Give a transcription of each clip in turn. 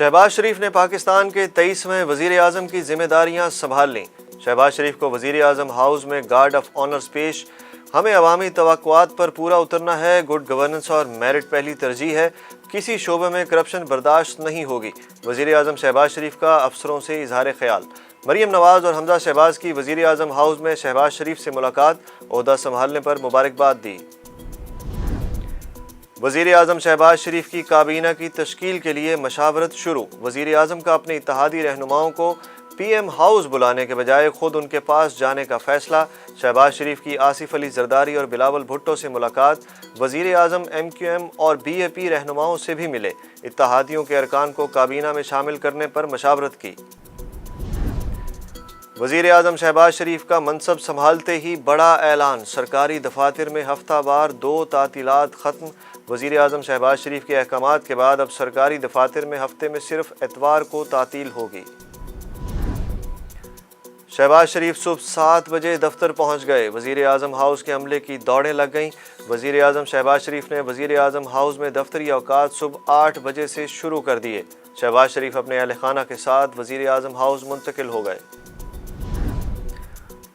شہباز شریف نے پاکستان کے 23ویں وزیر اعظم کی ذمہ داریاں سنبھال لیں۔ شہباز شریف کو وزیر اعظم ہاؤس میں گارڈ آف آنرز پیش۔ ہمیں عوامی توقعات پر پورا اترنا ہے، گڈ گورننس اور میرٹ پہلی ترجیح ہے، کسی شعبے میں کرپشن برداشت نہیں ہوگی۔ وزیر اعظم شہباز شریف کا افسروں سے اظہار خیال۔ مریم نواز اور حمزہ شہباز کی وزیر اعظم ہاؤس میں شہباز شریف سے ملاقات، عہدہ سنبھالنے پر مبارکباد دی۔ وزیر اعظم شہباز شریف کی کابینہ کی تشکیل کے لیے مشاورت شروع۔ وزیر اعظم کا اپنے اتحادی رہنماؤں کو پی ایم ہاؤس بلانے کے بجائے خود ان کے پاس جانے کا فیصلہ۔ شہباز شریف کی آصف علی زرداری اور بلاول بھٹو سے ملاقات۔ وزیر اعظم ایم کیو ایم اور بی اے پی رہنماؤں سے بھی ملے، اتحادیوں کے ارکان کو کابینہ میں شامل کرنے پر مشاورت کی۔ وزیر اعظم شہباز شریف کا منصب سنبھالتے ہی بڑا اعلان، سرکاری دفاتر میں ہفتہ وار 2 تعطیلات ختم۔ وزیر اعظم شہباز شریف کے احکامات کے بعد اب سرکاری دفاتر میں ہفتے میں صرف اتوار کو تعطیل ہوگی۔ شہباز شریف صبح 7 بجے دفتر پہنچ گئے، وزیر اعظم ہاؤس کے عملے کی دوڑیں لگ گئیں۔ وزیر اعظم شہباز شریف نے وزیر اعظم ہاؤس میں دفتری اوقات صبح 8 بجے سے شروع کر دیے۔ شہباز شریف اپنے اہل خانہ کے ساتھ وزیر اعظم ہاؤس منتقل ہو گئے۔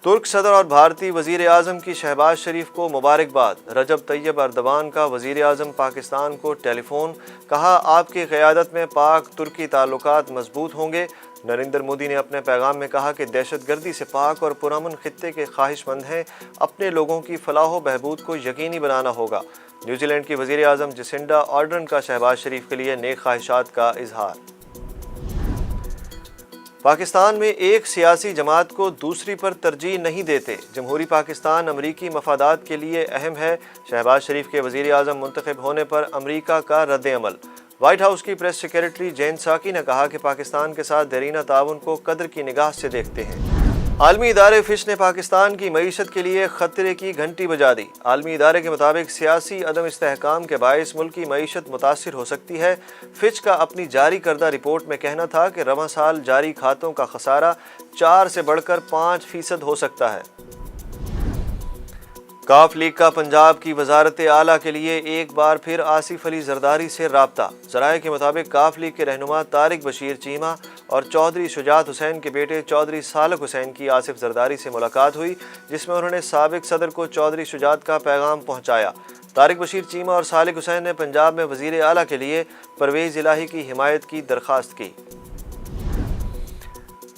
ترک صدر اور بھارتی وزیر اعظم کی شہباز شریف کو مبارکباد۔ رجب طیب اردوان کا وزیر اعظم پاکستان کو ٹیلی فون، کہا آپ کی قیادت میں پاک ترکی تعلقات مضبوط ہوں گے۔ نریندر مودی نے اپنے پیغام میں کہا کہ دہشت گردی سے پاک اور پرامن خطے کے خواہش مند ہیں، اپنے لوگوں کی فلاح و بہبود کو یقینی بنانا ہوگا۔ نیوزی لینڈ کی وزیر اعظم جسنڈا آرڈرن کا شہباز شریف کے لیے نیک خواہشات کا اظہار۔ پاکستان میں ایک سیاسی جماعت کو دوسری پر ترجیح نہیں دیتے، جمہوری پاکستان امریکی مفادات کے لیے اہم ہے۔ شہباز شریف کے وزیر اعظم منتخب ہونے پر امریکہ کا رد عمل۔ وائٹ ہاؤس کی پریس سیکریٹری جین ساکی نے کہا کہ پاکستان کے ساتھ دیرینہ تعاون کو قدر کی نگاہ سے دیکھتے ہیں۔ عالمی ادارے فچ نے پاکستان کی معیشت کے لیے خطرے کی گھنٹی بجا دی۔ عالمی ادارے کے مطابق سیاسی عدم استحکام کے باعث ملک کی معیشت متاثر ہو سکتی ہے۔ فچ کا اپنی جاری کردہ رپورٹ میں کہنا تھا کہ رواں سال جاری کھاتوں کا خسارہ 4 سے بڑھ کر 5% ہو سکتا ہے۔ کاف لیگ کا پنجاب کی وزارت اعلیٰ کے لیے ایک بار پھر آصف علی زرداری سے رابطہ۔ ذرائع کے مطابق کاف لیگ کے رہنما طارق بشیر چیمہ اور چودھری شجاعت حسین کے بیٹے چودھری سالک حسین کی آصف زرداری سے ملاقات ہوئی، جس میں انہوں نے سابق صدر کو چودھری شجاعت کا پیغام پہنچایا۔ طارق بشیر چیمہ اور سالک حسین نے پنجاب میں وزیر اعلیٰ کے لیے پرویز الہی کی حمایت کی درخواست کی۔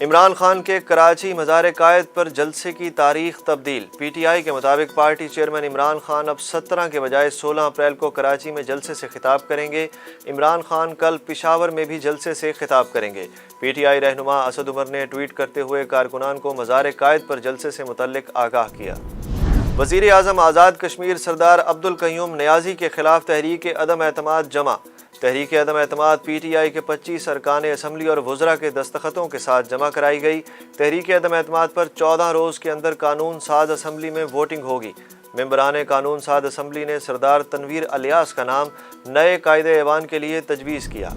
عمران خان کے کراچی مزار قائد پر جلسے کی تاریخ تبدیل۔ پی ٹی آئی کے مطابق پارٹی چیئرمین عمران خان اب 17 کے بجائے 16 اپریل کو کراچی میں جلسے سے خطاب کریں گے۔ عمران خان کل پشاور میں بھی جلسے سے خطاب کریں گے۔ پی ٹی آئی رہنما اسد عمر نے ٹویٹ کرتے ہوئے کارکنان کو مزار قائد پر جلسے سے متعلق آگاہ کیا۔ وزیر اعظم آزاد کشمیر سردار عبدالقیوم نیازی کے خلاف تحریک عدم اعتماد جمع۔ تحریک عدم اعتماد پی ٹی آئی کے 25 ارکان اسمبلی اور وزراء کے دستخطوں کے ساتھ جمع کرائی گئی۔ تحریک عدم اعتماد پر 14 روز کے اندر قانون ساز اسمبلی میں ووٹنگ ہوگی۔ ممبران قانون ساز اسمبلی نے سردار تنویر الیاس کا نام نئے قائد ایوان کے لیے تجویز کیا۔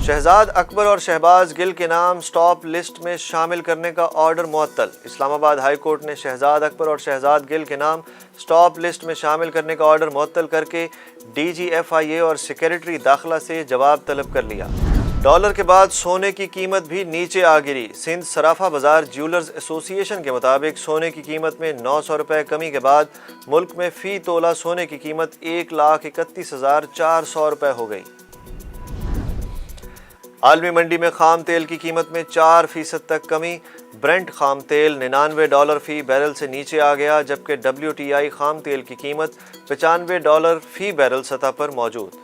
شہزاد اکبر اور شہباز گل کے نام سٹاپ لسٹ میں شامل کرنے کا آرڈر معطل۔ اسلام آباد ہائی کورٹ نے شہزاد اکبر اور شہزاد گل کے نام سٹاپ لسٹ میں شامل کرنے کا آرڈر معطل کر کے ڈی جی ایف آئی اے اور سیکریٹری داخلہ سے جواب طلب کر لیا۔ ڈالر کے بعد سونے کی قیمت بھی نیچے آ گری۔ سندھ صرافہ بازار جیولرز ایسوسی ایشن کے مطابق سونے کی قیمت میں 900 روپے کمی کے بعد ملک میں فی تولہ سونے کی قیمت 1,31,400 روپے ہو گئی۔ عالمی منڈی میں خام تیل کی قیمت میں 4% تک کمی۔ برنٹ خام تیل $99 فی بیرل سے نیچے آ گیا، جبکہ WTI خام تیل کی قیمت $95 فی بیرل سطح پر موجود۔